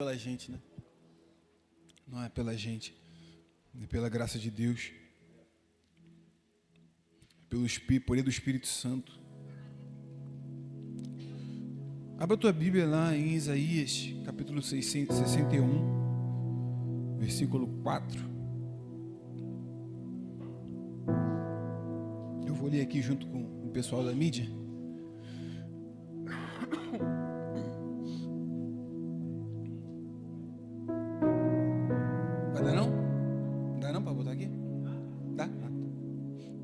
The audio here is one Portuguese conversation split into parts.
pela gente, né? Não é pela gente, é pela graça de Deus, pelo poder do Espírito Santo. Abra a tua Bíblia lá em Isaías, capítulo 61, versículo 4. Eu vou ler aqui junto com o pessoal da mídia. Vai dar não? Não dá não para botar aqui? Dá? Ah, tá.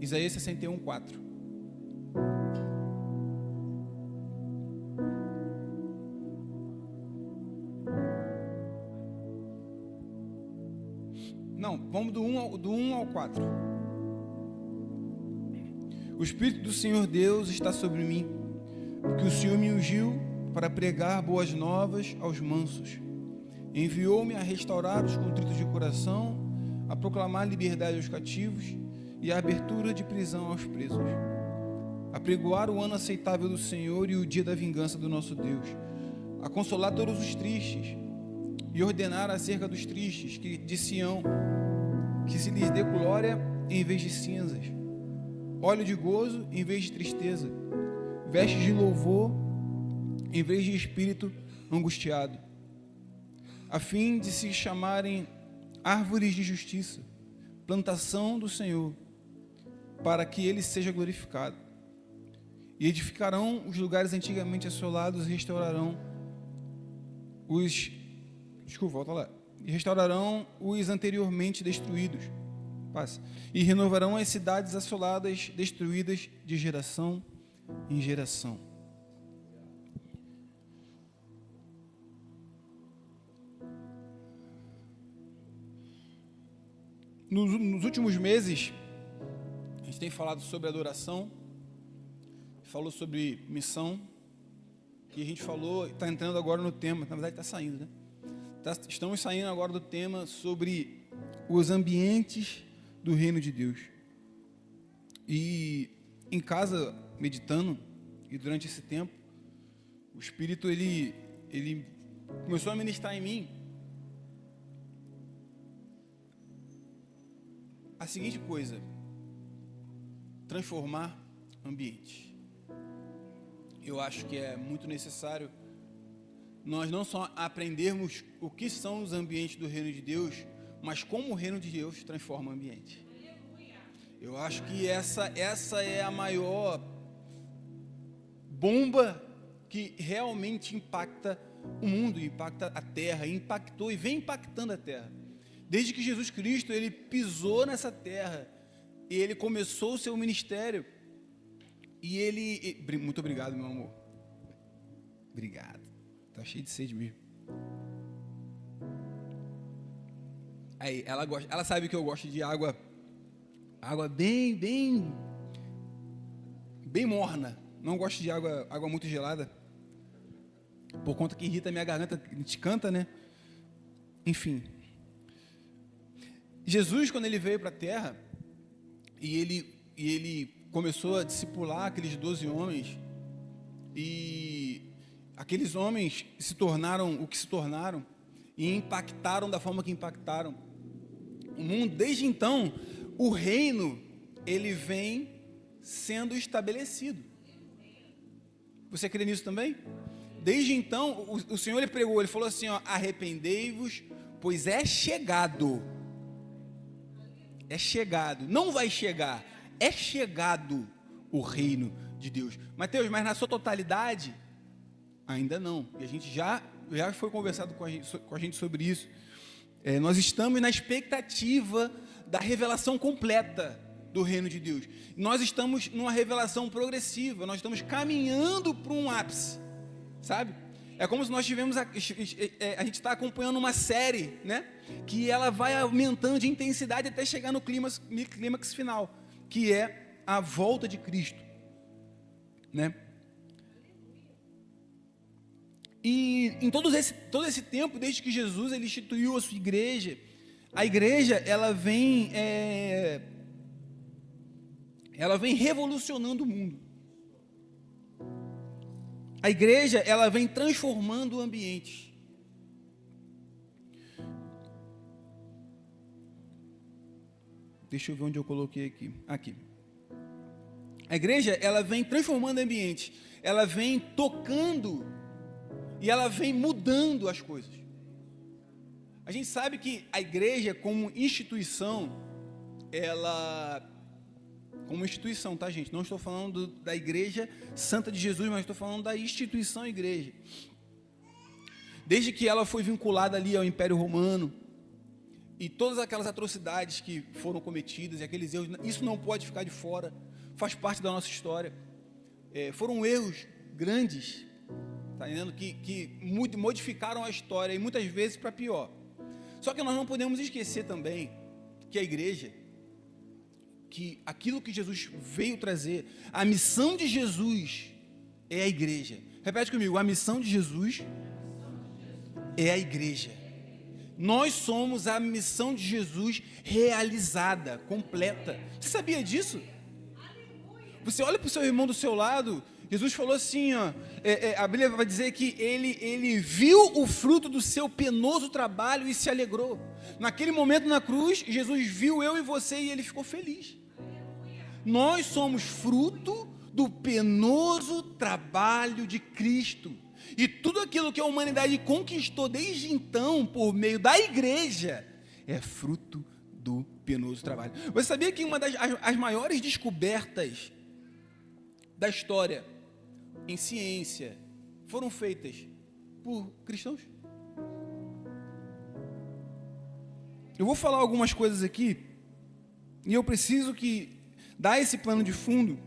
Isaías 61, 4. Não, vamos do 1 ao 4. O Espírito do Senhor Deus está sobre mim, porque o Senhor me ungiu para pregar boas novas aos mansos. Enviou-me a restaurar os contritos de coração, a proclamar liberdade aos cativos e a abertura de prisão aos presos, a pregoar o ano aceitável do Senhor e o dia da vingança do nosso Deus, a consolar todos os tristes e ordenar acerca dos tristes de Sião, que se lhes dê glória em vez de cinzas, óleo de gozo em vez de tristeza, vestes de louvor em vez de espírito angustiado, a fim de se chamarem árvores de justiça, plantação do Senhor, para que ele seja glorificado. E edificarão os lugares antigamente assolados e restaurarão os... volta lá. E restaurarão os anteriormente destruídos. Passa. E renovarão as cidades assoladas, destruídas de geração em geração. Nos últimos meses, a gente tem falado sobre adoração, falou sobre missão, e a gente falou, está entrando agora no tema, na verdade está saindo, né? Estamos saindo agora do tema sobre os ambientes do reino de Deus. E em casa, meditando, e durante esse tempo, o Espírito, ele começou a ministrar em mim a seguinte coisa: transformar ambientes. Eu acho que é muito necessário nós não só aprendermos o que são os ambientes do reino de Deus, mas como o reino de Deus transforma o ambiente. Eu acho que essa é a maior bomba que realmente impacta o mundo, impacta a terra, impactou e vem impactando a terra. Desde que Jesus Cristo, ele pisou nessa terra, e ele começou o seu ministério, e ele... Muito obrigado, meu amor. Obrigado. Tá cheio de sede mesmo. Aí, ela sabe que eu gosto de água bem morna. Não gosto de água muito gelada, por conta que irrita a minha garganta, a gente canta, né? Enfim. Jesus, quando ele veio para a terra, e ele começou a discipular aqueles 12 homens, e aqueles homens se tornaram o que se tornaram, e impactaram da forma que impactaram o mundo. Desde então, o reino, ele vem sendo estabelecido. Você crê nisso também? Desde então, o Senhor, ele pregou, ele falou assim, ó: arrependei-vos, pois é chegado. É chegado, não vai chegar, é chegado o reino de Deus. Mateus, mas na sua totalidade, ainda não. E a gente já foi conversado com a gente sobre isso. Nós estamos na expectativa da revelação completa do reino de Deus. Nós estamos numa revelação progressiva, nós estamos caminhando para um ápice, sabe? É como se nós tivemos, a gente está acompanhando uma série, né? Que ela vai aumentando de intensidade até chegar no clímax final, que é a volta de Cristo, né? E em todo esse tempo, desde que Jesus ele instituiu a sua igreja, a igreja ela vem revolucionando o mundo. A igreja ela vem transformando o ambiente. Deixa eu ver onde eu coloquei aqui. Aqui. A igreja, ela vem transformando ambientes, ela vem tocando e ela vem mudando as coisas. A gente sabe que a igreja, como instituição, como instituição, tá, gente? Não estou falando da Igreja Santa de Jesus, mas estou falando da instituição igreja. Desde que ela foi vinculada ali ao Império Romano, e todas aquelas atrocidades que foram cometidas, e aqueles erros, isso não pode ficar de fora, faz parte da nossa história. Foram erros grandes, tá entendendo? Que modificaram a história, e muitas vezes para pior. Só que nós não podemos esquecer também que a igreja, que aquilo que Jesus veio trazer, a missão de Jesus é a igreja. Repete comigo, a missão de Jesus é a igreja. Nós somos a missão de Jesus realizada, completa. Você sabia disso? Você olha para o seu irmão do seu lado, Jesus falou assim, ó, a Bíblia vai dizer que ele viu o fruto do seu penoso trabalho e se alegrou. Naquele momento na cruz, Jesus viu eu e você e ele ficou feliz. Nós somos fruto do penoso trabalho de Cristo. E tudo aquilo que a humanidade conquistou desde então, por meio da igreja, é fruto do penoso trabalho. Você sabia que uma das as maiores descobertas da história em ciência foram feitas por cristãos? Eu vou falar algumas coisas aqui, e eu preciso dar esse plano de fundo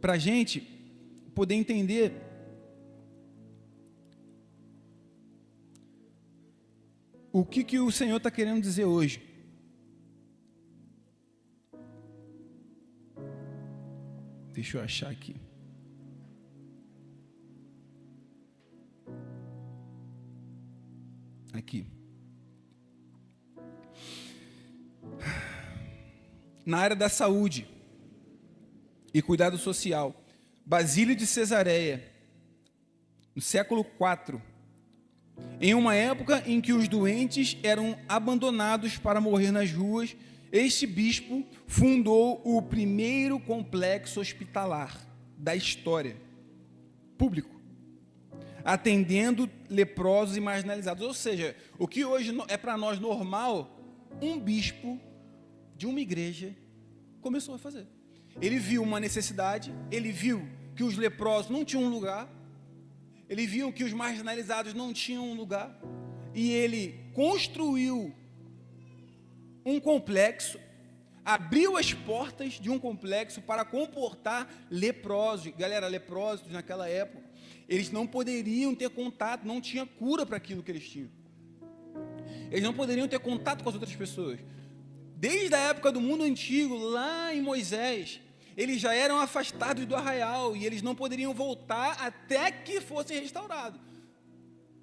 para a gente poder entender o que o Senhor está querendo dizer hoje. Deixa eu achar aqui. Aqui. Na área da saúde e cuidado social, Basílio de Cesareia, no século IV, em uma época em que os doentes eram abandonados para morrer nas ruas, este bispo fundou o primeiro complexo hospitalar da história, público, atendendo leprosos e marginalizados. Ou seja, o que hoje é para nós normal, um bispo de uma igreja começou a fazer. Ele viu uma necessidade, ele viu que os leprosos não tinham um lugar, ele viu que os marginalizados não tinham um lugar, e ele construiu um complexo, abriu as portas de um complexo para comportar leprosos. Galera, leprosos naquela época, eles não poderiam ter contato, não tinha cura para aquilo que eles tinham. Eles não poderiam ter contato com as outras pessoas. Desde a época do mundo antigo, lá em Moisés, eles já eram afastados do arraial e eles não poderiam voltar até que fossem restaurados.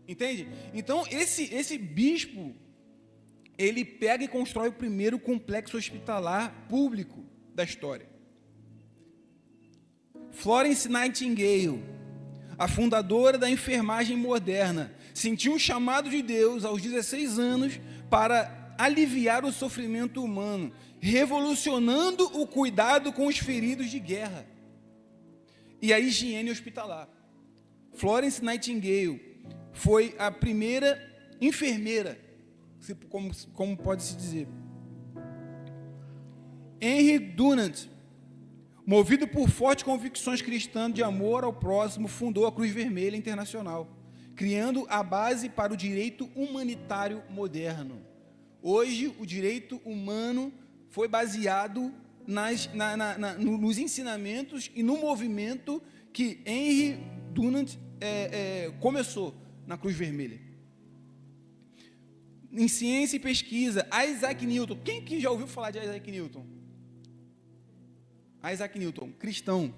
Entende? Então, esse bispo, ele pega e constrói o primeiro complexo hospitalar público da história. Florence Nightingale, a fundadora da enfermagem moderna, sentiu um chamado de Deus aos 16 anos para aliviar o sofrimento humano, revolucionando o cuidado com os feridos de guerra e a higiene hospitalar. Florence Nightingale foi a primeira enfermeira, como pode-se dizer. Henry Dunant, movido por fortes convicções cristãs de amor ao próximo, fundou a Cruz Vermelha Internacional, criando a base para o direito humanitário moderno. Hoje, o direito humano foi baseado nos ensinamentos e no movimento que Henry Dunant começou na Cruz Vermelha. Em ciência e pesquisa, Isaac Newton. Quem que já ouviu falar de Isaac Newton? Isaac Newton, cristão.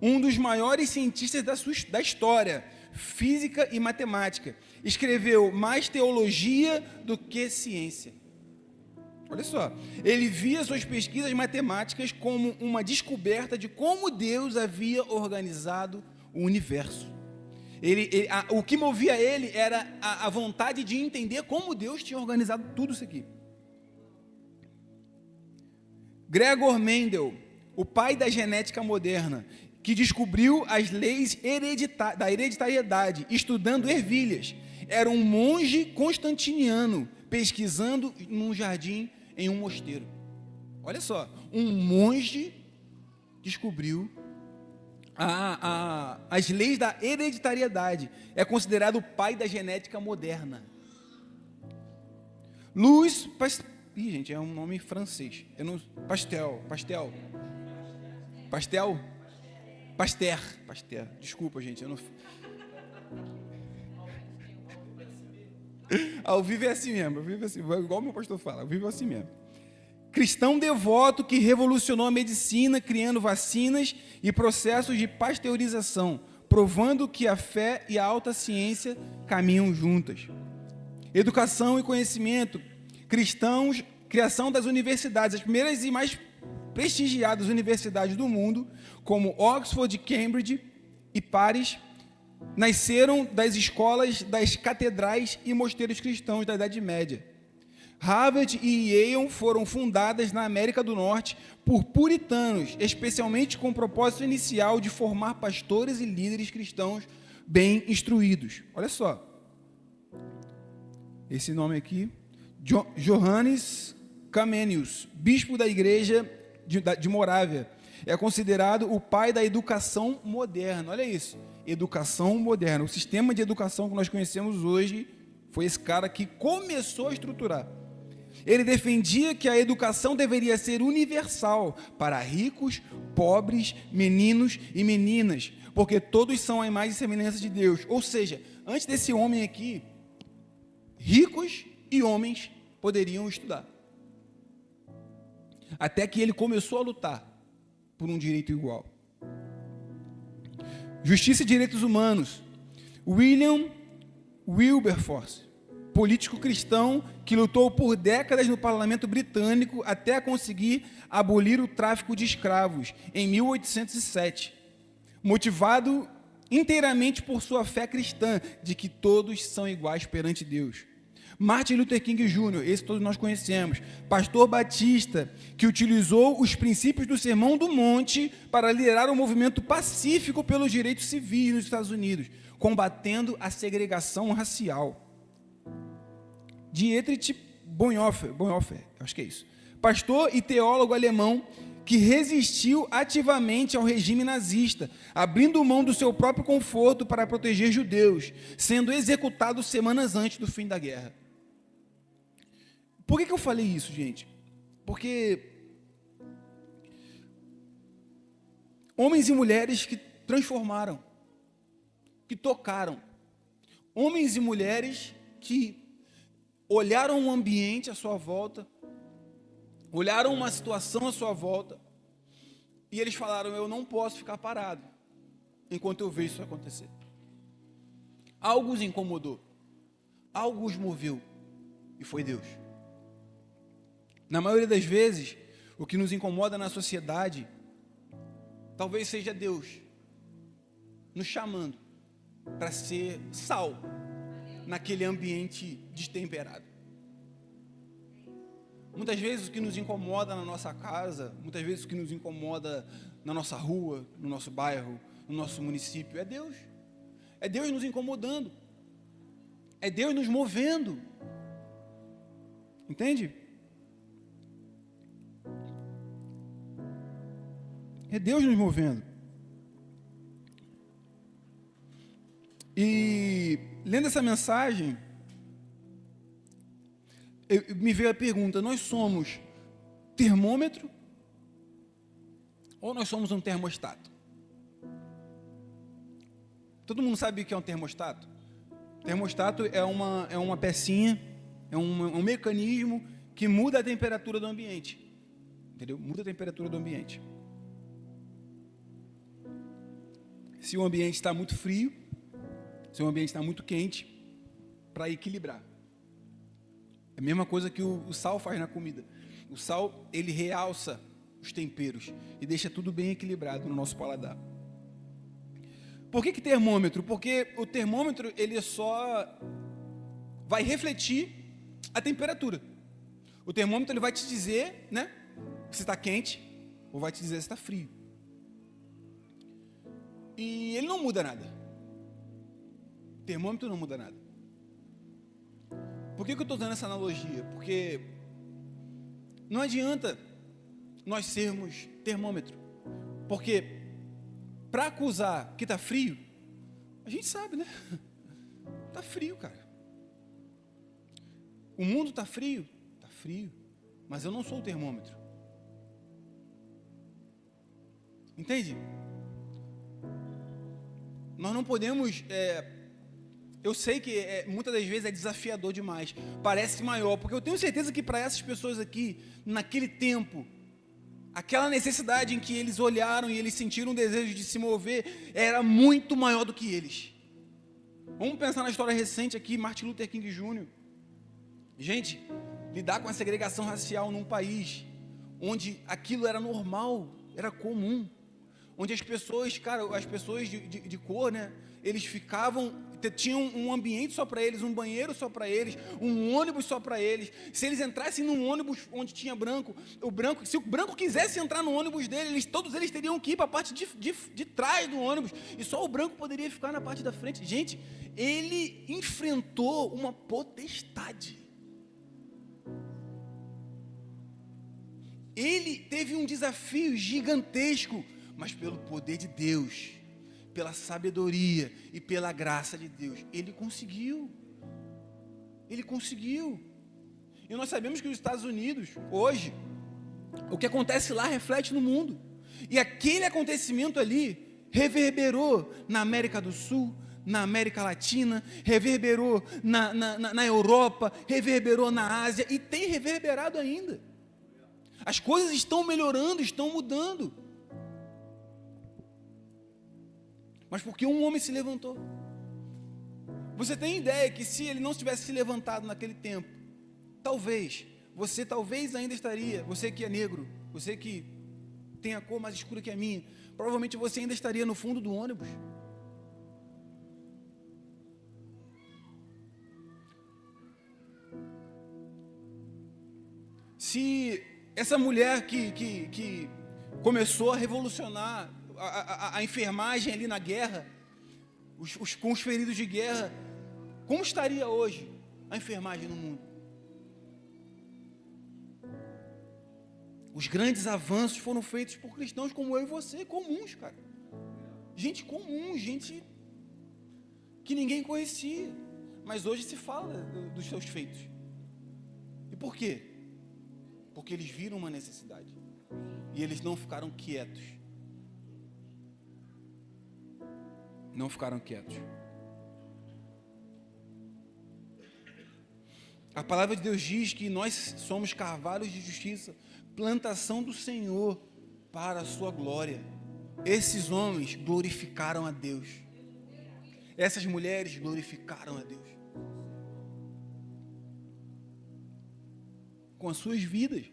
Um dos maiores cientistas da história, física e matemática. Escreveu mais teologia do que ciência. Olha só, ele via suas pesquisas matemáticas como uma descoberta de como Deus havia organizado o universo. O que movia ele era a vontade de entender como Deus tinha organizado tudo isso aqui. Gregor Mendel, o pai da genética moderna, que descobriu as leis da hereditariedade, estudando ervilhas, era um monge constantiniano, pesquisando num jardim em um mosteiro. Olha só, um monge descobriu as leis da hereditariedade. É considerado o pai da genética moderna. Louis Pasteur, gente, é um nome francês. Pasteur. Desculpa, gente, eu não. Ao vivo é assim mesmo, igual o meu pastor fala, ao vivo é assim mesmo. Cristão devoto que revolucionou a medicina, criando vacinas e processos de pasteurização, provando que a fé e a alta ciência caminham juntas. Educação e conhecimento, cristãos, criação das universidades, as primeiras e mais prestigiadas universidades do mundo, como Oxford, Cambridge e Paris, nasceram das escolas, das catedrais e mosteiros cristãos da Idade Média. Harvard e Yale foram fundadas na América do Norte por puritanos, especialmente com o propósito inicial de formar pastores e líderes cristãos bem instruídos. Olha só, esse nome aqui, Johannes Comenius, bispo da igreja de Morávia, é considerado o pai da educação moderna. Olha isso, educação moderna. O sistema de educação que nós conhecemos hoje foi esse cara que começou a estruturar. Ele defendia que a educação deveria ser universal para ricos, pobres, meninos e meninas, porque todos são a imagem e semelhança de Deus. Ou seja, antes desse homem aqui, ricos e homens poderiam estudar. Até que ele começou a lutar por um direito igual. Justiça e direitos humanos. William Wilberforce, político cristão que lutou por décadas no parlamento britânico até conseguir abolir o tráfico de escravos em 1807, motivado inteiramente por sua fé cristã de que todos são iguais perante Deus. Martin Luther King Jr., esse todos nós conhecemos, pastor batista, que utilizou os princípios do Sermão do Monte para liderar um movimento pacífico pelos direitos civis nos Estados Unidos, combatendo a segregação racial. Dietrich Bonhoeffer, acho que é isso, pastor e teólogo alemão que resistiu ativamente ao regime nazista, abrindo mão do seu próprio conforto para proteger judeus, sendo executado semanas antes do fim da guerra. Por que eu falei isso, gente? Porque homens e mulheres que transformaram, que tocaram, homens e mulheres que olharam um ambiente à sua volta, olharam uma situação à sua volta, e eles falaram: eu não posso ficar parado enquanto eu vejo isso acontecer. Algo os incomodou, algo os moveu, e foi Deus. Na maioria das vezes, o que nos incomoda na sociedade, talvez seja Deus nos chamando para ser sal naquele ambiente destemperado. Muitas vezes o que nos incomoda na nossa casa, muitas vezes o que nos incomoda na nossa rua, no nosso bairro, no nosso município, é Deus. É Deus nos incomodando. É Deus nos movendo. Entende? É Deus nos movendo. E lendo essa mensagem, me veio a pergunta: nós somos termômetro ou nós somos um termostato? Todo mundo sabe o que é um termostato? Termostato é uma pecinha, é um mecanismo que muda a temperatura do ambiente. Entendeu? Muda a temperatura do ambiente. Se o ambiente está muito frio, se o ambiente está muito quente, para equilibrar. É a mesma coisa que o sal faz na comida. O sal, ele realça os temperos e deixa tudo bem equilibrado no nosso paladar. Por que termômetro? Porque o termômetro, ele só vai refletir a temperatura. O termômetro, ele vai te dizer, né, se está quente, ou vai te dizer se está frio. E ele não muda nada. O termômetro não muda nada. Por que eu estou dando essa analogia? Porque não adianta nós sermos termômetro. Porque para acusar que está frio, a gente sabe, né? Está frio, cara. O mundo está frio? Está frio. Mas eu não sou o termômetro. Entende? Nós não podemos... eu sei que muitas das vezes é desafiador demais. Parece maior. Porque eu tenho certeza que para essas pessoas aqui, naquele tempo, aquela necessidade em que eles olharam e eles sentiram um desejo de se mover, era muito maior do que eles. Vamos pensar na história recente aqui, Martin Luther King Jr. Gente, lidar com a segregação racial num país onde aquilo era normal, era comum, onde as pessoas, cara, as pessoas de cor, né, eles tinham um ambiente só para eles, um banheiro só para eles, um ônibus só para eles. Se eles entrassem num ônibus onde tinha se o branco quisesse entrar no ônibus dele, todos eles teriam que ir para a parte de trás do ônibus, e só o branco poderia ficar na parte da frente. Gente, ele enfrentou uma potestade. Ele teve um desafio gigantesco, mas pelo poder de Deus, pela sabedoria e pela graça de Deus, ele conseguiu. Ele conseguiu. E nós sabemos que os Estados Unidos, hoje, o que acontece lá reflete no mundo. E aquele acontecimento ali reverberou na América do Sul, na América Latina, reverberou na Europa, reverberou na Ásia e tem reverberado ainda. As coisas estão melhorando, estão mudando. Mas porque um homem se levantou. Você tem ideia que se ele não tivesse se levantado naquele tempo, você talvez ainda estaria, você que é negro, você que tem a cor mais escura que a minha, provavelmente você ainda estaria no fundo do ônibus. Se essa mulher que começou a revolucionar a enfermagem ali na guerra, com os feridos de guerra, como estaria hoje a enfermagem no mundo? Os grandes avanços foram feitos por cristãos como eu e você, comuns, cara. Gente comum, gente que ninguém conhecia, mas hoje se fala dos seus feitos. E por quê? Porque eles viram uma necessidade e eles não ficaram quietos. Não ficaram quietos. A palavra de Deus diz que nós somos carvalhos de justiça, plantação do Senhor para a sua glória. Esses homens glorificaram a Deus. Essas mulheres glorificaram a Deus. Com as suas vidas.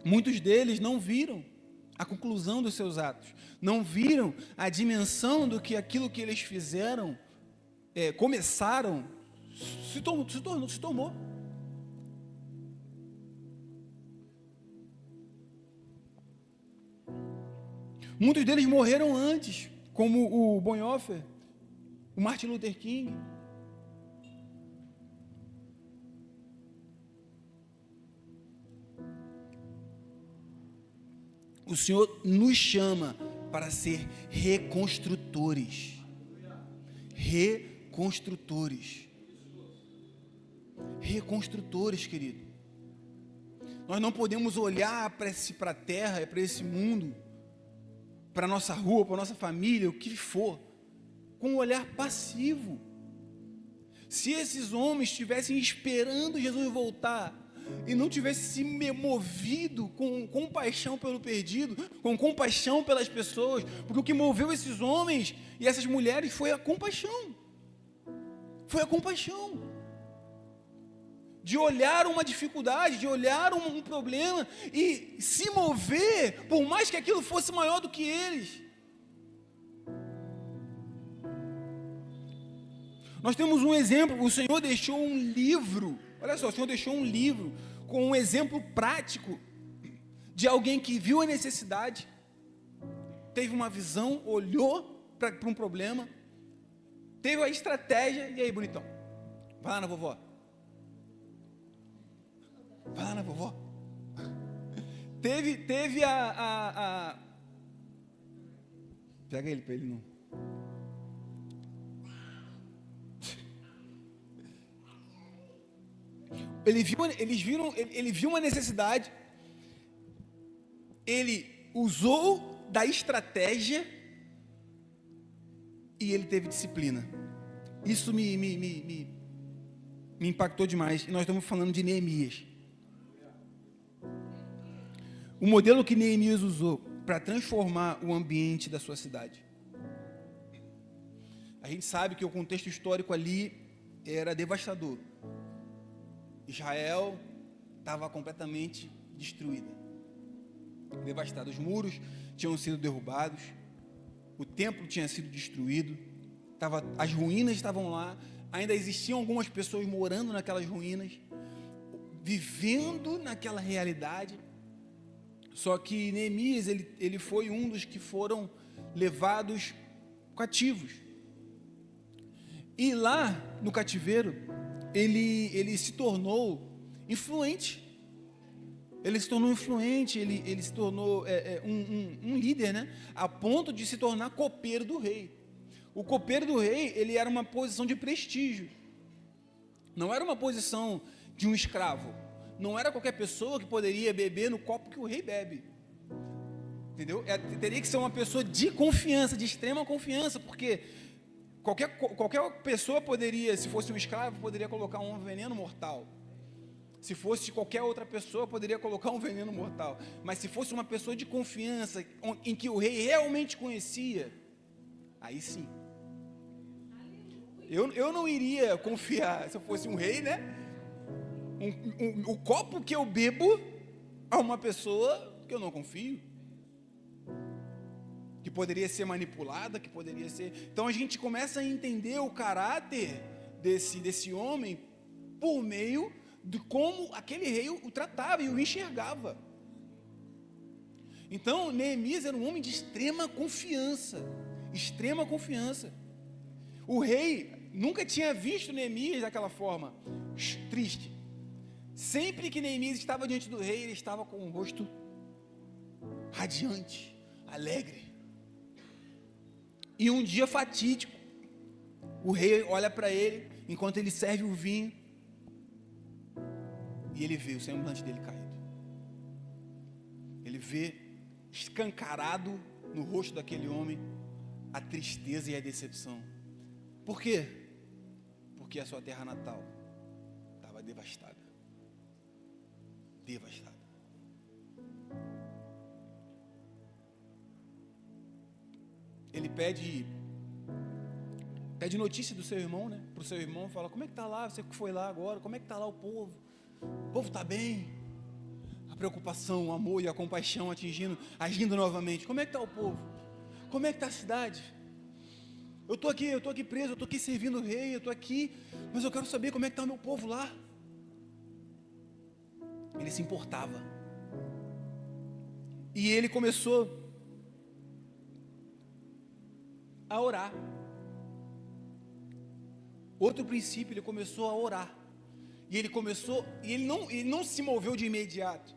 Muitos deles não viram a conclusão dos seus atos, não viram a dimensão do que aquilo que eles fizeram, começaram, se tornou. Muitos deles morreram antes, como o Bonhoeffer, o Martin Luther King. O Senhor nos chama para ser reconstrutores. Reconstrutores. Reconstrutores, querido. Nós não podemos olhar para a terra, para esse mundo, para a nossa rua, para a nossa família, o que for, com um olhar passivo. Se esses homens estivessem esperando Jesus voltar e não tivesse se movido com compaixão pelo perdido, com compaixão pelas pessoas, porque o que moveu esses homens e essas mulheres foi a compaixão. Foi a compaixão. De olhar uma dificuldade, de olhar um problema e se mover, por mais que aquilo fosse maior do que eles. Nós temos um exemplo, o Senhor deixou um livro, olha só, o Senhor deixou um livro com um exemplo prático de alguém que viu a necessidade, teve uma visão, olhou para um problema, teve a estratégia, e aí, bonitão, vai lá na vovó. Vai lá na vovó. Teve a... Pega ele para ele não. Ele viu uma necessidade, ele usou da estratégia e ele teve disciplina. Isso me impactou demais. E nós estamos falando de Neemias. O modelo que Neemias usou para transformar o ambiente da sua cidade. A gente sabe que o contexto histórico ali era devastador. Israel estava completamente destruída, devastada. Os muros tinham sido derrubados, o templo tinha sido destruído, as ruínas estavam lá, ainda existiam algumas pessoas morando naquelas ruínas, vivendo naquela realidade. Só que Neemias, ele foi um dos que foram levados cativos. E lá no cativeiro, ele se tornou influente. Ele se tornou influente, ele se tornou um líder, né? A ponto de se tornar copeiro do rei. O copeiro do rei, ele era uma posição de prestígio. Não era uma posição de um escravo. Não era qualquer pessoa que poderia beber no copo que o rei bebe. Entendeu? Teria que ser uma pessoa de confiança, de extrema confiança, porque qualquer pessoa poderia, se fosse um escravo, poderia colocar um veneno mortal. Se fosse qualquer outra pessoa, poderia colocar um veneno mortal. Mas se fosse uma pessoa de confiança, em que o rei realmente conhecia, aí sim. Eu não iria confiar, se eu fosse um rei, né? O copo que eu bebo a uma pessoa que eu não confio, que poderia ser manipulada, que poderia ser... Então a gente começa a entender o caráter desse homem por meio de como aquele rei o tratava e o enxergava. Então Neemias era um homem de extrema confiança, extrema confiança. O rei nunca tinha visto Neemias daquela forma triste. Sempre que Neemias estava diante do rei, ele estava com um rosto radiante, alegre. E um dia fatídico, o rei olha para ele, enquanto ele serve o vinho, e ele vê o semblante dele caído. Ele vê escancarado no rosto daquele homem a tristeza e a decepção. Por quê? Porque a sua terra natal estava devastada. Devastada. Ele pede notícia do seu irmão, né? Para o seu irmão, fala: como é que está lá? Você que foi lá agora, como é que está lá o povo? O povo está bem? A preocupação, o amor e a compaixão agindo novamente. Como é que está o povo? Como é que está a cidade? Eu estou aqui preso, eu estou aqui servindo o rei, eu estou aqui, mas eu quero saber como é que está o meu povo lá. Ele se importava. E ele começou a orar. Outro princípio, ele começou a orar. E ele não se moveu de imediato.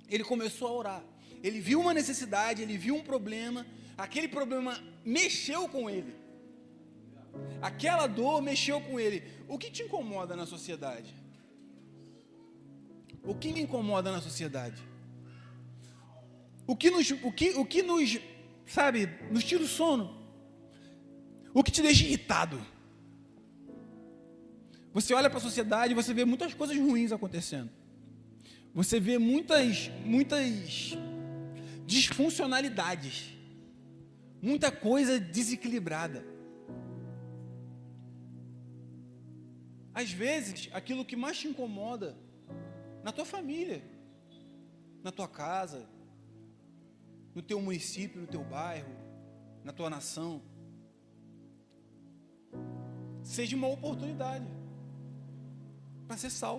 Ele começou a orar. Ele viu uma necessidade, ele viu um problema, aquele problema mexeu com ele. Aquela dor mexeu com ele. O que te incomoda na sociedade? O que me incomoda na sociedade? O que nos, sabe, nos tira o sono? O que te deixa irritado? Você olha para a sociedade e você vê muitas coisas ruins acontecendo. Você vê muitas disfuncionalidades. Muita coisa desequilibrada. Às vezes, aquilo que mais te incomoda na tua família, na tua casa, no teu município, no teu bairro, na tua nação, seja uma oportunidade para ser sal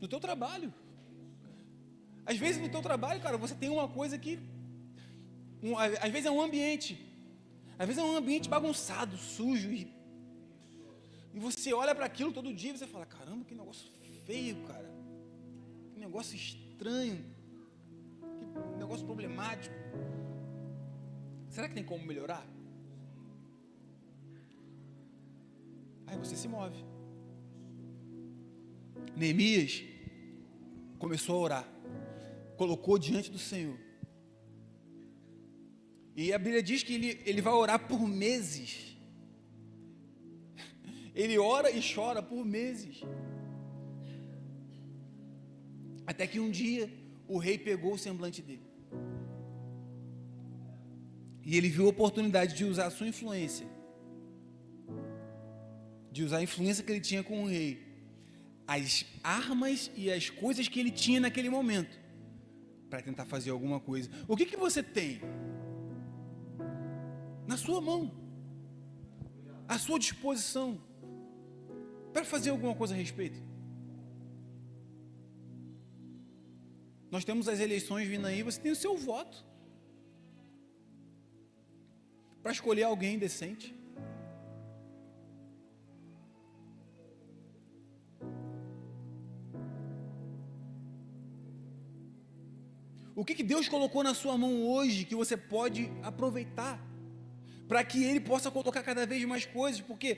no teu trabalho. Às vezes no teu trabalho, cara, você tem uma coisa que às vezes é um ambiente, às vezes é um ambiente bagunçado, sujo, e você olha para aquilo todo dia e você fala, caramba, que negócio feio, cara, que negócio estranho, que negócio problemático. Será que tem como melhorar? Aí você se move. Neemias começou a orar, colocou diante do Senhor. E a Bíblia diz que ele vai orar por meses. Ele ora e chora por meses. Até que um dia o rei pegou o semblante dele. E ele viu a oportunidade de usar a sua influência, de usar a influência que ele tinha com o rei, as armas e as coisas que ele tinha naquele momento, para tentar fazer alguma coisa. O que você tem na sua mão, à sua disposição, para fazer alguma coisa a respeito? Nós temos as eleições vindo aí, você tem o seu voto para escolher alguém decente. O que Deus colocou na sua mão hoje que você pode aproveitar para que Ele possa colocar cada vez mais coisas? Porque,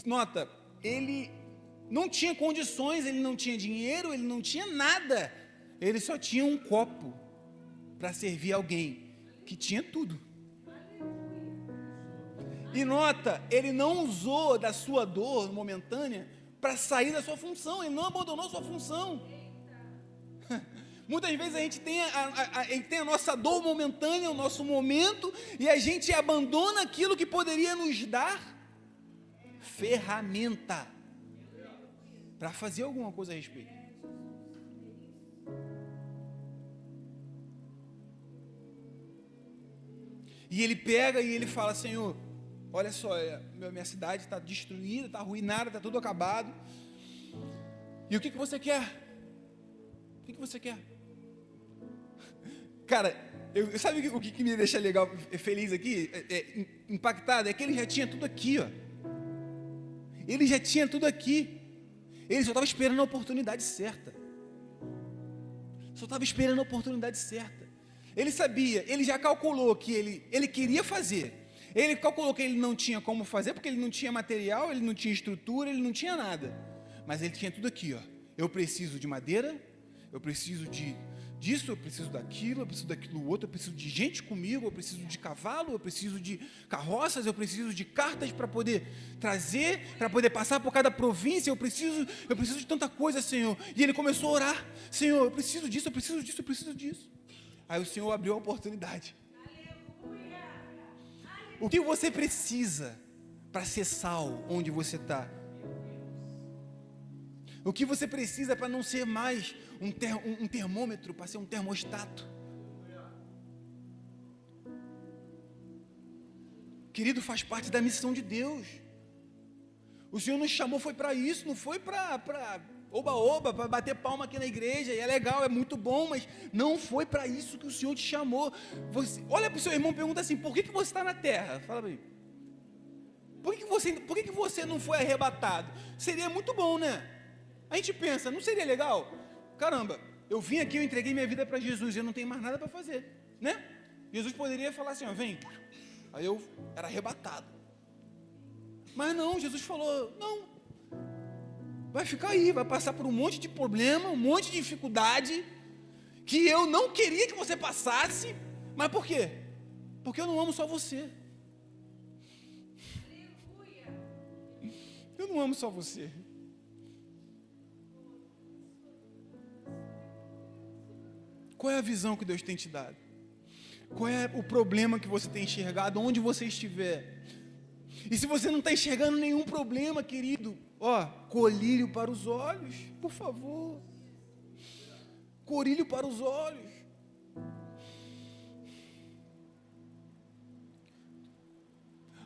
nota, ele não tinha condições, ele não tinha dinheiro, ele não tinha nada, ele só tinha um copo para servir alguém que tinha tudo. E nota, ele não usou da sua dor momentânea para sair da sua função, ele não abandonou sua função. Muitas vezes a gente tem a nossa dor momentânea, o nosso momento, e a gente abandona aquilo que poderia nos dar ferramenta para fazer alguma coisa a respeito. E ele pega e ele fala, Senhor, olha só, minha cidade está destruída, está arruinada, está tudo acabado. E o que você quer? O que você quer? Cara, sabe o que me deixa legal, feliz aqui, impactado? É que ele já tinha tudo aqui, ó. Ele já tinha tudo aqui. Ele só estava esperando a oportunidade certa. Só estava esperando a oportunidade certa. Ele sabia, ele já calculou que ele queria fazer. Ele calculou que ele não tinha como fazer, porque ele não tinha material, ele não tinha estrutura, ele não tinha nada. Mas ele tinha tudo aqui, ó. Eu preciso de madeira, eu preciso disso, eu preciso daquilo, eu preciso daquilo outro, eu preciso de gente comigo, eu preciso de cavalo, eu preciso de carroças, eu preciso de cartas para poder trazer, para poder passar por cada província, eu preciso de tanta coisa, Senhor. E ele começou a orar, Senhor, eu preciso disso, eu preciso disso, eu preciso disso. Aí o Senhor abriu a oportunidade. O que você precisa para ser sal onde você está? O que você precisa para não ser mais um termômetro, para ser um termostato? Querido, faz parte da missão de Deus. O Senhor nos chamou, foi para isso, não foi para oba-oba, para bater palma aqui na igreja, e é legal, é muito bom, mas não foi para isso que o Senhor te chamou. Olha para o seu irmão e pergunta assim, por que você está na terra? Fala para mim. Por que você não foi arrebatado? Seria muito bom, né? A gente pensa, não seria legal? Caramba, eu vim aqui, eu entreguei minha vida para Jesus, eu não tenho mais nada para fazer, né? Jesus poderia falar assim, ó, vem. Aí eu era arrebatado. Mas não, Jesus falou, não. Vai ficar aí, vai passar por um monte de problema, um monte de dificuldade, que eu não queria que você passasse, mas por quê? Porque eu não amo só você. Eu não amo só você. Qual é a visão que Deus tem te dado? Qual é o problema que você tem enxergado, onde você estiver? E se você não está enxergando nenhum problema, querido, ó, colírio para os olhos, por favor. Colírio para os olhos.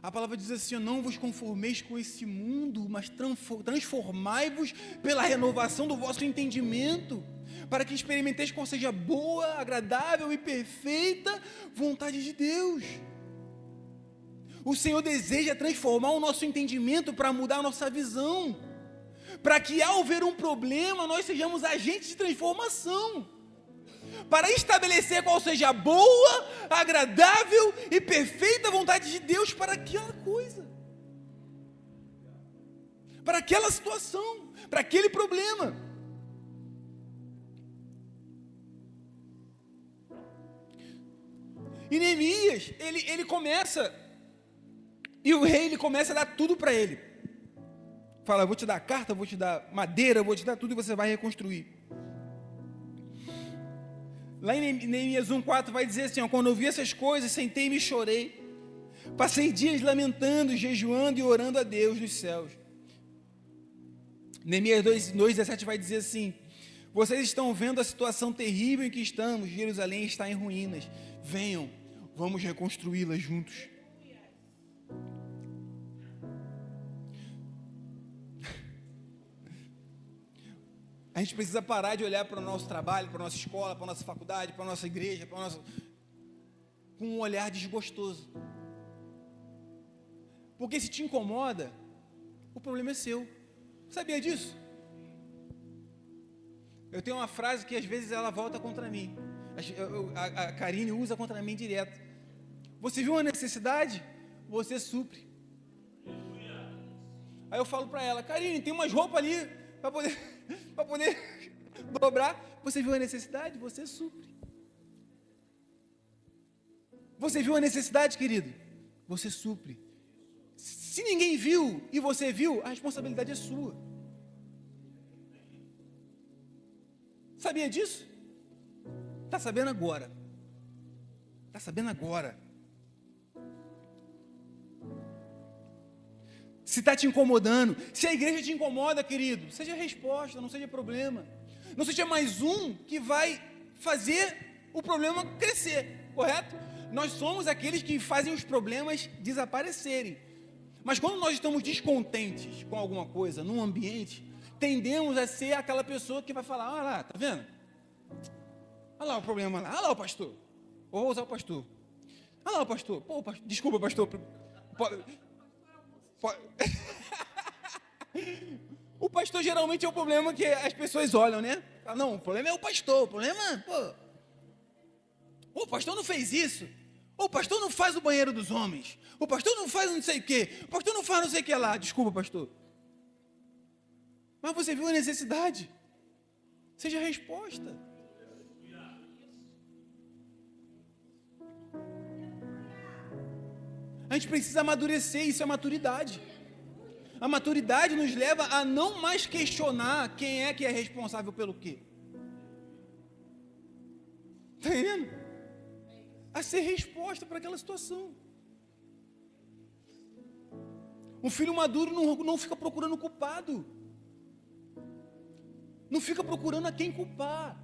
A palavra diz assim: não vos conformeis com esse mundo, mas transformai-vos pela renovação do vosso entendimento, para que experimenteis qual seja boa, agradável e perfeita vontade de Deus. O Senhor deseja transformar o nosso entendimento para mudar a nossa visão, para que ao ver um problema nós sejamos agentes de transformação, para estabelecer qual seja a boa, agradável e perfeita vontade de Deus para aquela coisa, para aquela situação, para aquele problema. E Neemias, ele começa, e o rei ele começa a dar tudo para ele. Fala: vou te dar carta, vou te dar madeira, vou te dar tudo e você vai reconstruir. Lá em Neemias 1,4 vai dizer assim: quando eu vi essas coisas, sentei-me e chorei. Passei dias lamentando, jejuando e orando a Deus dos céus. Neemias 2,17 vai dizer assim: vocês estão vendo a situação terrível em que estamos, Jerusalém está em ruínas. Venham, vamos reconstruí-la juntos. A gente precisa parar de olhar para o nosso trabalho, para a nossa escola, para a nossa faculdade, para a nossa igreja, com um olhar desgostoso. Porque se te incomoda, o problema é seu. Sabia disso? Eu tenho uma frase que às vezes ela volta contra mim. A Karine usa contra mim direto. Você viu uma necessidade? Você supre. Aí eu falo para ela: Karine, tem umas roupas ali para poder dobrar. Você viu a necessidade? Você supre. Você viu a necessidade, querido? Você supre. Se ninguém viu e você viu, a responsabilidade é sua. Sabia disso? Está sabendo agora. Está sabendo agora. Se está te incomodando, se a igreja te incomoda, querido, seja resposta, não seja problema. Não seja mais um que vai fazer o problema crescer, correto? Nós somos aqueles que fazem os problemas desaparecerem. Mas quando nós estamos descontentes com alguma coisa num ambiente, tendemos a ser aquela pessoa que vai falar: olha lá, tá vendo? Olha lá o problema lá, olha lá o pastor. Vou usar o pastor. Olha lá o pastor. Pô, desculpa, pastor. O pastor geralmente é o problema que as pessoas olham, né? Não, o problema é o pastor. O problema, o pastor não fez isso. O pastor não faz o banheiro dos homens. O pastor não faz não sei o quê. O pastor não faz não sei o que lá. Desculpa, pastor. Mas você viu a necessidade. Seja a resposta. A gente precisa amadurecer, isso é maturidade. A maturidade nos leva a não mais questionar quem é que é responsável pelo quê. Está entendendo? A ser resposta para aquela situação. Um filho maduro não fica procurando culpado. Não fica procurando a quem culpar.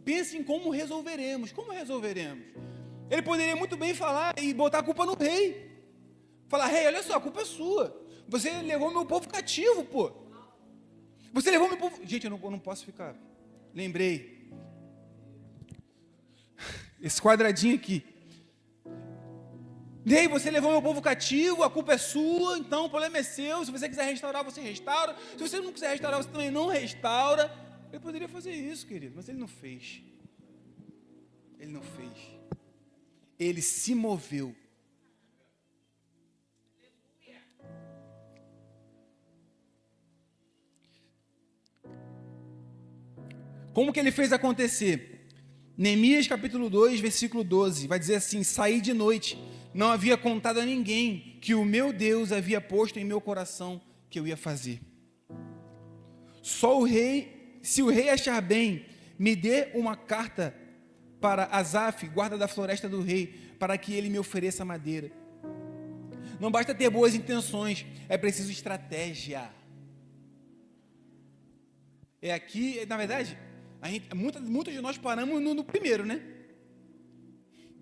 Pense em como resolveremos. Como resolveremos? Ele poderia muito bem falar e botar a culpa no rei. Falar: rei, olha só, a culpa é sua. Você levou meu povo cativo, pô. Você levou meu povo... Gente, eu não posso ficar... Lembrei. Esse quadradinho aqui. Rei, você levou meu povo cativo, a culpa é sua, então o problema é seu. Se você quiser restaurar, você restaura. Se você não quiser restaurar, você também não restaura. Ele poderia fazer isso, querido, mas ele não fez. Ele não fez. Ele se moveu. Como que ele fez acontecer? Neemias capítulo 2, versículo 12, vai dizer assim: saí de noite, não havia contado a ninguém que o meu Deus havia posto em meu coração que eu ia fazer. Só o rei, se o rei achar bem, me dê uma carta para Asaf, guarda da floresta do rei, para que ele me ofereça madeira. Não basta ter boas intenções, é preciso estratégia. É aqui, na verdade, muitos de nós paramos no primeiro, né?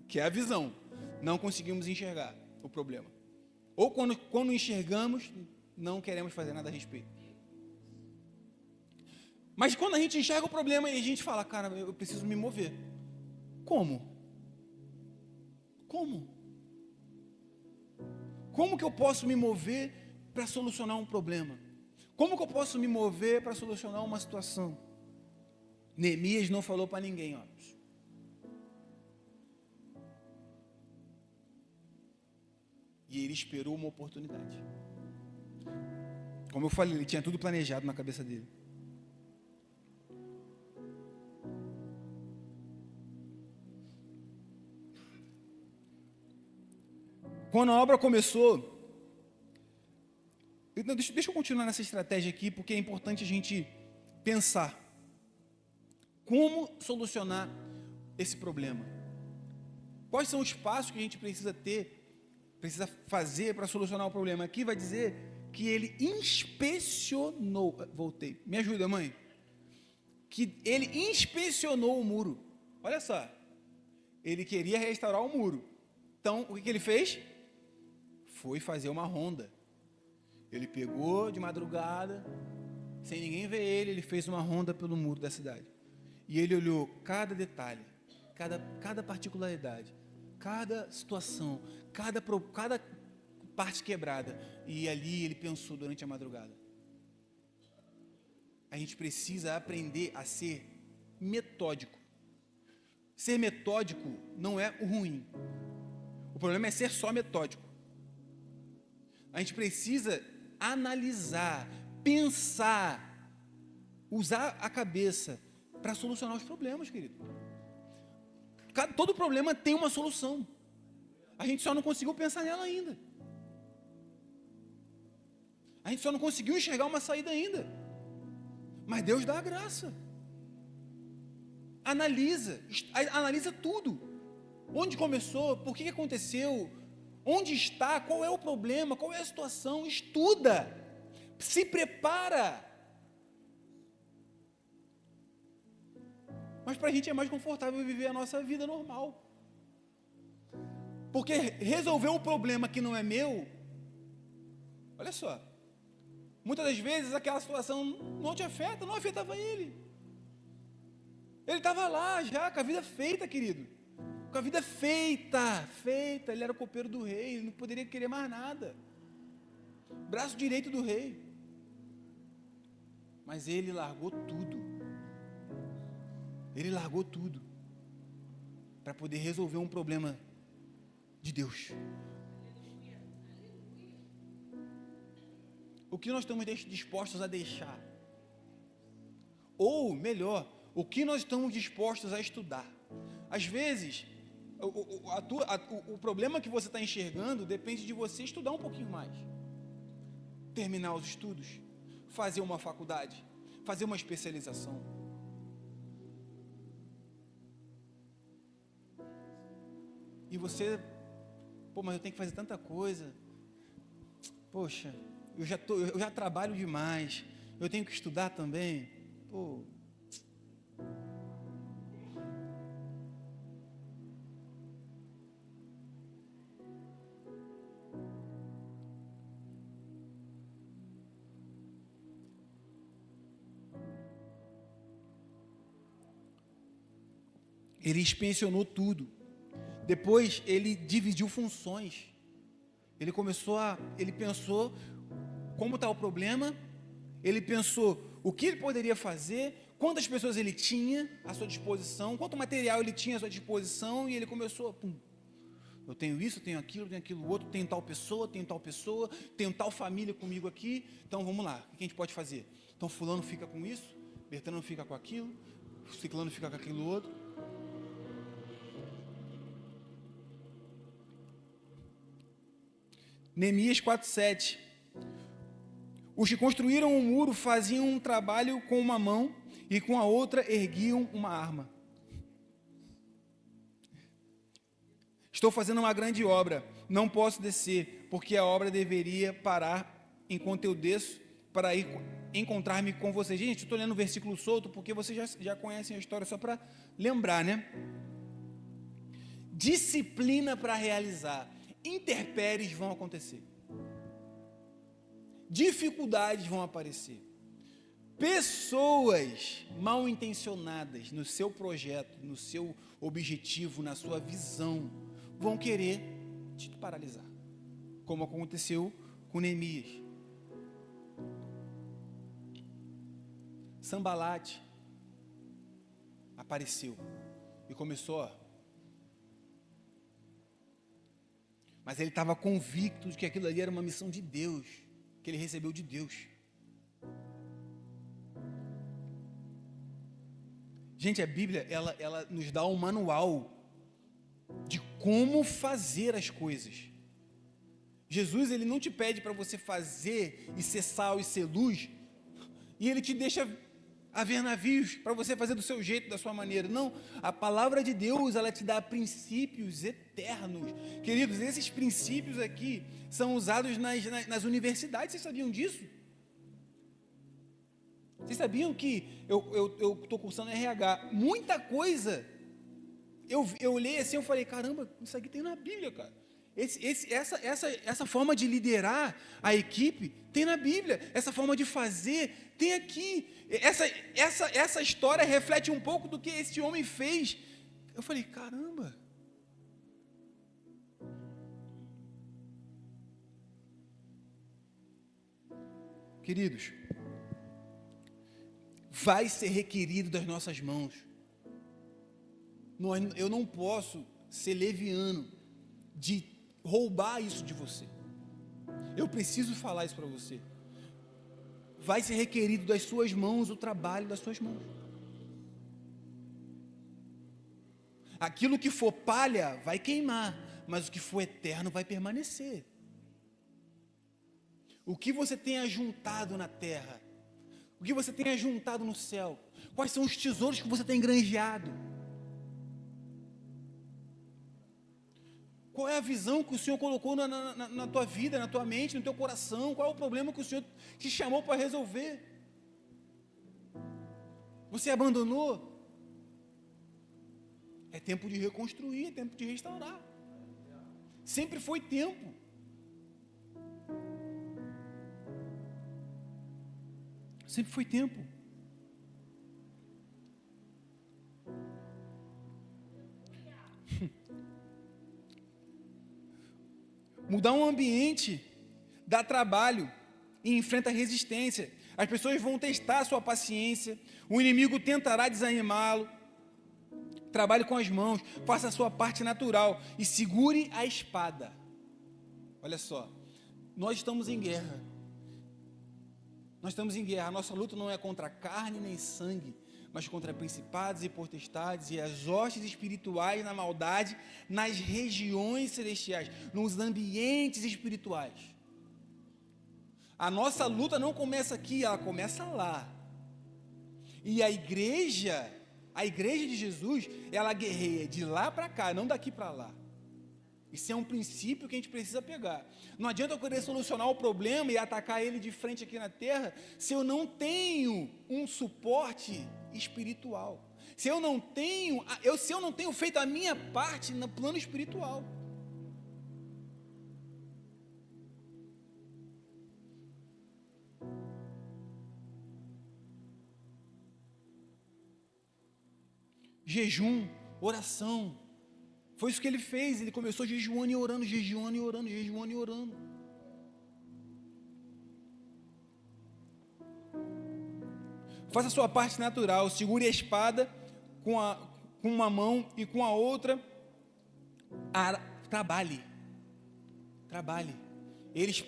Que é a visão. Não conseguimos enxergar. o problema. Ou quando enxergamos, não queremos fazer nada a respeito. Mas quando a gente enxerga o problema e a gente fala, cara, eu preciso me mover. Como? Como que eu posso me mover para solucionar um problema? Como que eu posso me mover para solucionar uma situação? Neemias não falou para ninguém, ó. E ele esperou uma oportunidade. Como eu falei, ele tinha tudo planejado na cabeça dele. Quando a obra começou, deixa eu continuar nessa estratégia aqui, porque é importante a gente pensar como solucionar esse problema. Quais são os passos que a gente precisa fazer para solucionar o problema? Aqui vai dizer que ele inspecionou, me ajuda, mãe, que ele inspecionou o muro. Olha só, ele queria restaurar o muro. Então, o que ele fez? Foi fazer uma ronda. Ele pegou de madrugada, sem ninguém ver ele fez uma ronda pelo muro da cidade. E ele olhou cada detalhe, cada particularidade, cada situação, cada parte quebrada. E ali ele pensou durante a madrugada. A gente precisa aprender a ser metódico. Ser metódico não é o ruim. O problema é ser só metódico. A gente precisa analisar, pensar, usar a cabeça para solucionar os problemas, querido. Todo problema tem uma solução. A gente só não conseguiu pensar nela ainda. A gente só não conseguiu enxergar uma saída ainda. Mas Deus dá a graça. Analisa tudo. Onde começou, por que aconteceu, onde está, qual é o problema, qual é a situação, estuda, se prepara. Mas para a gente é mais confortável viver a nossa vida normal. Porque resolver um problema que não é meu, olha só, muitas das vezes aquela situação não te afeta, não afetava ele. Ele estava lá já, com a vida feita, querido. Com a vida feita, ele era o copeiro do rei, ele não poderia querer mais nada. Braço direito do rei. Mas ele largou tudo. Ele largou tudo para poder resolver um problema de Deus. O que nós estamos dispostos a deixar? Ou, melhor, o que nós estamos dispostos a estudar? Às vezes, o problema que você está enxergando depende de você estudar um pouquinho mais. Terminar os estudos, fazer uma faculdade, fazer uma especialização. E você, mas eu tenho que fazer tanta coisa. Poxa, eu já trabalho demais. Eu tenho que estudar também. Ele inspecionou tudo. Depois ele dividiu funções. Ele pensou como está o problema, ele pensou o que ele poderia fazer, quantas pessoas ele tinha à sua disposição, quanto material ele tinha à sua disposição, e ele começou, eu tenho isso, tenho aquilo outro, tenho tal pessoa, tenho tal família comigo aqui, então vamos lá, o que a gente pode fazer? Então fulano fica com isso, Bertrano fica com aquilo, ciclano fica com aquilo outro. Neemias 4:7. Os que construíram o muro faziam um trabalho com uma mão e com a outra erguiam uma arma. Estou fazendo uma grande obra, não posso descer, porque a obra deveria parar enquanto eu desço para ir encontrar-me com vocês. Gente, estou lendo o versículo solto porque vocês já conhecem a história, só para lembrar, né? Disciplina para realizar. intempéries vão acontecer, dificuldades vão aparecer, pessoas mal intencionadas no seu projeto, no seu objetivo, na sua visão, vão querer te paralisar, como aconteceu com Neemias. Sambalate apareceu e começou, mas ele estava convicto de que aquilo ali era uma missão de Deus, que ele recebeu de Deus. Gente, a Bíblia, ela nos dá um manual de como fazer as coisas. Jesus, ele não te pede para você fazer e ser sal e ser luz, e ele te deixa haver navios para você fazer do seu jeito, da sua maneira. Não, a palavra de Deus, ela te dá princípios eternos. Queridos, esses princípios aqui são usados nas universidades, vocês sabiam disso? Vocês sabiam que eu estou cursando RH, muita coisa, eu olhei assim, eu falei, caramba, isso aqui tem na Bíblia, cara. Essa forma de liderar a equipe tem na Bíblia, essa forma de fazer tem aqui, essa história reflete um pouco do que esse homem fez. Eu falei, caramba, queridos, vai ser requerido das nossas mãos. Eu não posso ser leviano de roubar isso de você. Eu preciso falar isso para você. Vai ser requerido das suas mãos o trabalho das suas mãos. Aquilo que for palha vai queimar, mas o que for eterno vai permanecer. O que você tem ajuntado na terra? O que você tem ajuntado no céu? Quais são os tesouros que você tem granjeado? Qual é a visão que o Senhor colocou na tua vida, na tua mente, no teu coração? Qual é o problema que o Senhor te chamou para resolver? Você abandonou? É tempo de reconstruir, é tempo de restaurar. Sempre foi tempo. Sempre foi tempo. Mudar um ambiente dá trabalho e enfrenta resistência. As pessoas vão testar a sua paciência, o inimigo tentará desanimá-lo. Trabalhe com as mãos, faça a sua parte natural e segure a espada. Olha só, nós estamos em guerra. Nós estamos em guerra. A nossa luta não é contra carne nem sangue, mas contra principados e potestades e as hostes espirituais na maldade, nas regiões celestiais, nos ambientes espirituais. A nossa luta não começa aqui, ela começa lá. E a igreja de Jesus, ela guerreia de lá para cá, não daqui para lá. Isso é um princípio que a gente precisa pegar. Não adianta eu querer solucionar o problema e atacar ele de frente aqui na terra, se eu não tenho um suporte espiritual. Se eu não tenho feito a minha parte no plano espiritual. Jejum, oração. Foi isso que ele fez, ele começou jejuando e orando, jejuando e orando, jejuando e orando. Faça a sua parte natural, segure a espada com uma mão e com a outra, trabalhe. Eles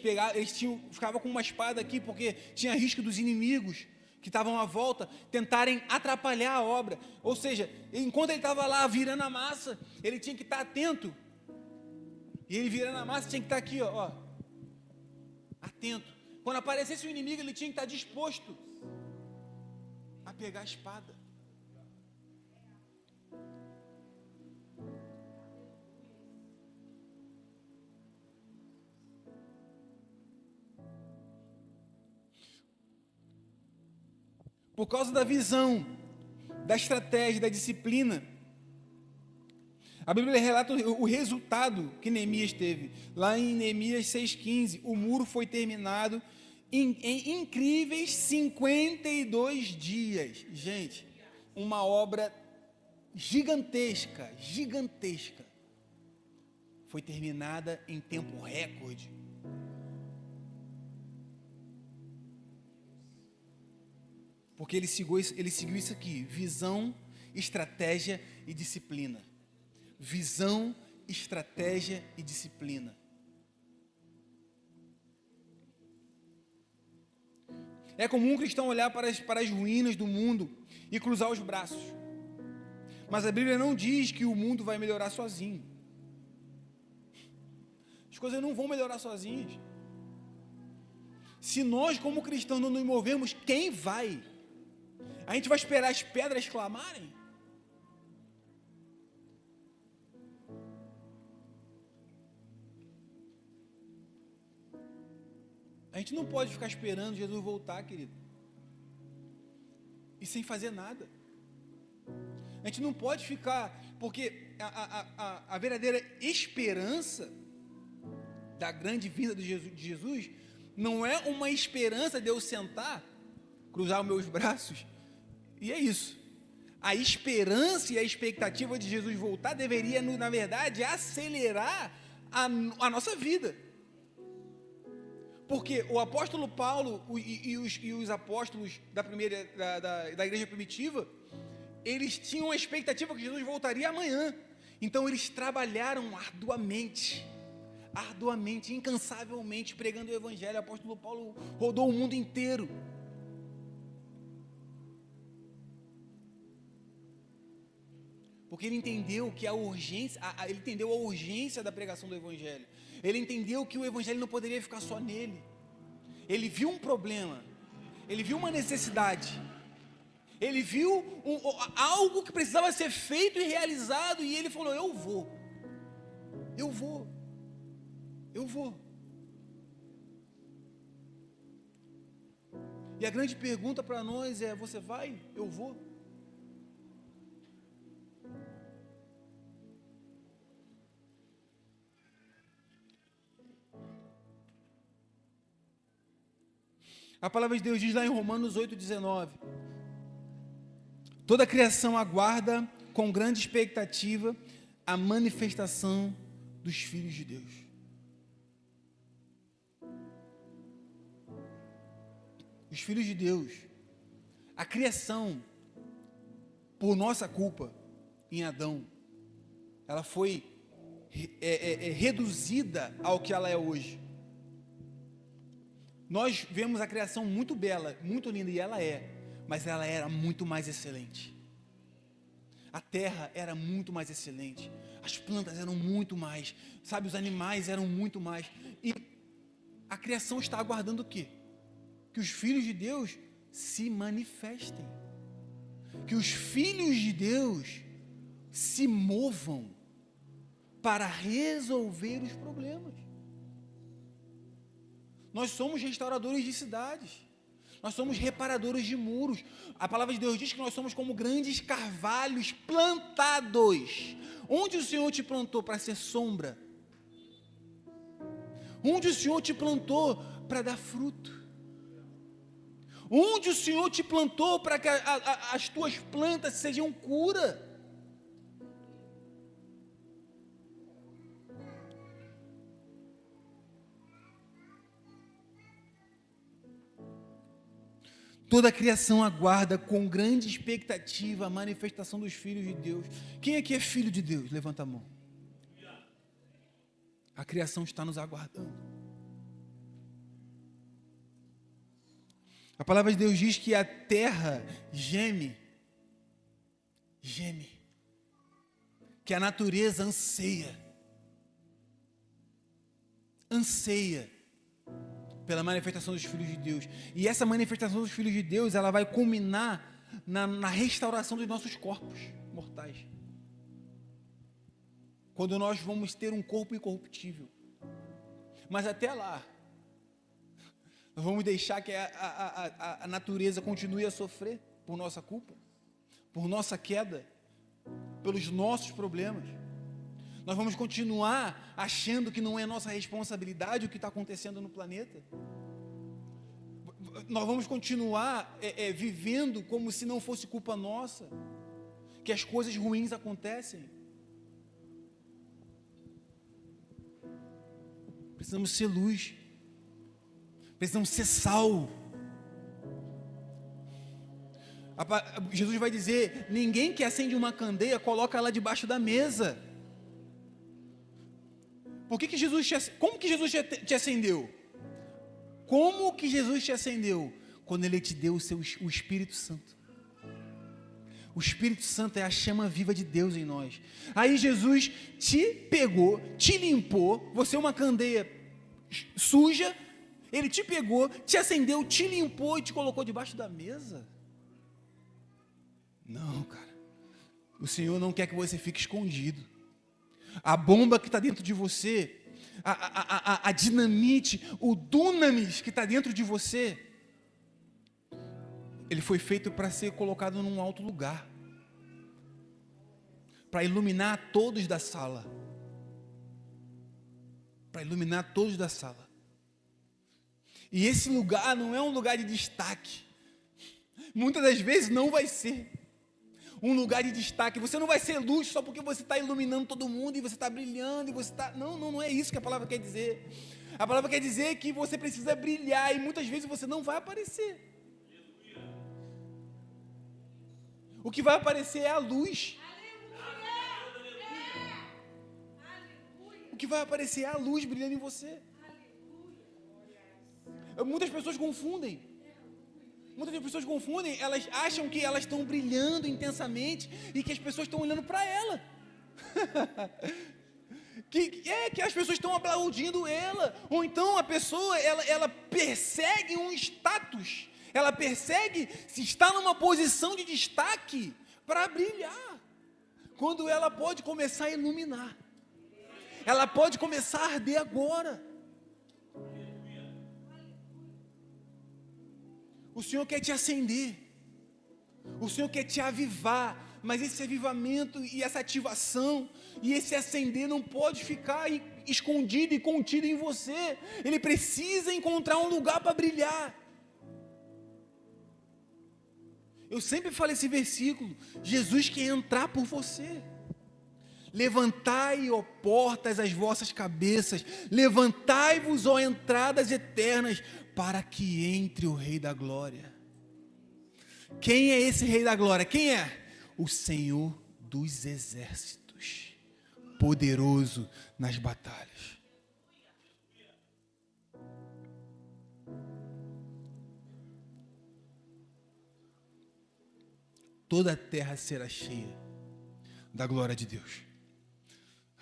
ficavam com uma espada aqui, porque tinha risco dos inimigos que estavam à volta, tentarem atrapalhar a obra. Ou seja, enquanto ele estava lá virando a massa, ele tinha que estar atento. E ele virando a massa tinha que estar aqui, ó, atento. Quando aparecesse o inimigo, ele tinha que estar disposto a pegar a espada. Por causa da visão, da estratégia, da disciplina, A Bíblia relata o resultado que Neemias teve. Lá em Neemias 6,15, o muro foi terminado em incríveis 52 dias. Gente, uma obra gigantesca, gigantesca. Foi terminada em tempo recorde. Porque ele seguiu isso aqui: visão, estratégia e disciplina. Visão, estratégia e disciplina. É comum um cristão olhar para as ruínas do mundo e cruzar os braços. Mas a Bíblia não diz que o mundo vai melhorar sozinho. As coisas não vão melhorar sozinhas. Se nós, como cristãos, não nos movermos, quem vai? A gente vai esperar as pedras clamarem? A gente não pode ficar esperando Jesus voltar, querido, e sem fazer nada. A gente não pode ficar, porque a verdadeira esperança da grande vinda de Jesus não é uma esperança de eu sentar, cruzar os meus braços, e é isso. A esperança e a expectativa de Jesus voltar deveria, na verdade, acelerar a nossa vida. Porque o apóstolo Paulo e os apóstolos da igreja primitiva, eles tinham a expectativa que Jesus voltaria amanhã. Então eles trabalharam arduamente, incansavelmente, pregando o evangelho. O apóstolo Paulo rodou o mundo inteiro. Porque ele entendeu que ele entendeu a urgência da pregação do evangelho. Ele entendeu que o evangelho não poderia ficar só nele. Ele viu um problema, ele viu uma necessidade, ele viu algo que precisava ser feito e realizado, e ele falou: eu vou. E a grande pergunta para nós é: você vai? Eu vou. A palavra de Deus diz lá em Romanos 8,19: toda a criação aguarda com grande expectativa a manifestação dos filhos de Deus. Os filhos de Deus, a criação, por nossa culpa, em Adão, ela foi reduzida ao que ela é hoje. Nós vemos a criação muito bela, muito linda, e ela é, mas ela era muito mais excelente. A terra era muito mais excelente, as plantas eram muito mais, sabe, os animais eram muito mais, e a criação está aguardando o quê? Que os filhos de Deus se manifestem, que os filhos de Deus se movam para resolver os problemas. Nós somos restauradores de cidades, nós somos reparadores de muros. A palavra de Deus diz que nós somos como grandes carvalhos plantados. Onde o Senhor te plantou para ser sombra? Onde o Senhor te plantou para dar fruto? Onde o Senhor te plantou para que as tuas plantas sejam cura? Toda a criação aguarda com grande expectativa a manifestação dos filhos de Deus. Quem aqui é filho de Deus? Levanta a mão. A criação está nos aguardando. A palavra de Deus diz que a terra geme, que a natureza anseia pela manifestação dos filhos de Deus. E essa manifestação dos filhos de Deus, ela vai culminar na restauração dos nossos corpos mortais. Quando nós vamos ter um corpo incorruptível. Mas até lá, nós vamos deixar que a natureza continue a sofrer por nossa culpa, por nossa queda, pelos nossos problemas. Nós vamos continuar achando que não é nossa responsabilidade o que está acontecendo no planeta? Nós vamos continuar vivendo como se não fosse culpa nossa, que as coisas ruins acontecem? Precisamos ser luz, precisamos ser sal. Jesus vai dizer: ninguém que acende uma candeia coloca ela debaixo da mesa. Como que Jesus te acendeu? Como que Jesus te acendeu? Quando Ele te deu o Espírito Santo. O Espírito Santo é a chama viva de Deus em nós. Aí Jesus te pegou, te limpou. Você é uma candeia suja. Ele te pegou, te acendeu, te limpou e te colocou debaixo da mesa. Não, cara. O Senhor não quer que você fique escondido. A bomba que está dentro de você, a dinamite, o dunamis que está dentro de você, ele foi feito para ser colocado num alto lugar, para iluminar todos da sala. Para iluminar todos da sala. E esse lugar não é um lugar de destaque. Muitas das vezes não vai ser um lugar de destaque. Você não vai ser luz só porque você está iluminando todo mundo e você está brilhando e você está... Não é isso que a palavra quer dizer. A palavra quer dizer que você precisa brilhar e muitas vezes você não vai aparecer. O que vai aparecer é a luz. O que vai aparecer é a luz brilhando em você. Muitas pessoas confundem. Elas acham que elas estão brilhando intensamente e que as pessoas estão olhando para ela. que as pessoas estão aplaudindo ela. Ou então a pessoa, ela persegue um status. Ela persegue se está numa posição de destaque para brilhar. Quando ela pode começar a iluminar. Ela pode começar a arder agora. O Senhor quer te acender, o Senhor quer te avivar, mas esse avivamento e essa ativação e esse acender não pode ficar escondido e contido em você. Ele precisa encontrar um lugar para brilhar. Eu sempre falo esse versículo: Jesus quer entrar por você. Levantai, ó portas, as vossas cabeças, levantai-vos, ó entradas eternas, para que entre o Rei da Glória. Quem é esse Rei da Glória? Quem é? O Senhor dos Exércitos, poderoso nas batalhas. Toda a terra será cheia da glória de Deus.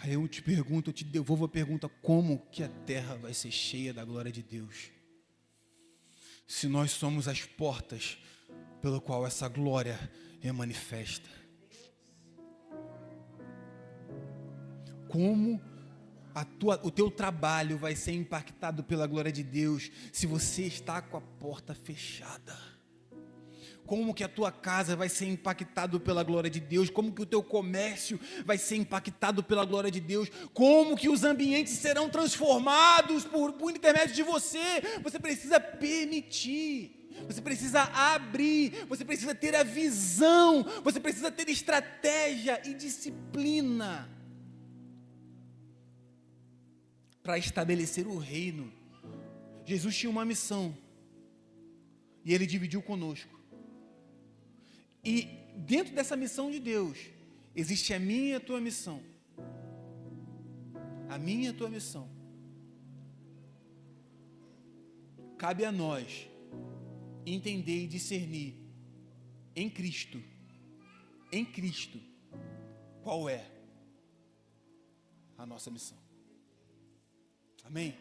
Aí eu te pergunto, eu te devolvo a pergunta: como que a terra vai ser cheia da glória de Deus? Se nós somos as portas pelo qual essa glória é manifesta. Como o teu trabalho vai ser impactado pela glória de Deus se você está com a porta fechada? Como que a tua casa vai ser impactado pela glória de Deus? Como que o teu comércio vai ser impactado pela glória de Deus? Como que os ambientes serão transformados por intermédio de você? Você precisa permitir, você precisa abrir, você precisa ter a visão, você precisa ter estratégia e disciplina para estabelecer o reino. Jesus tinha uma missão e Ele dividiu conosco. E dentro dessa missão de Deus, existe a minha e a tua missão. A minha e a tua missão. Cabe a nós entender e discernir em Cristo, qual é a nossa missão. Amém?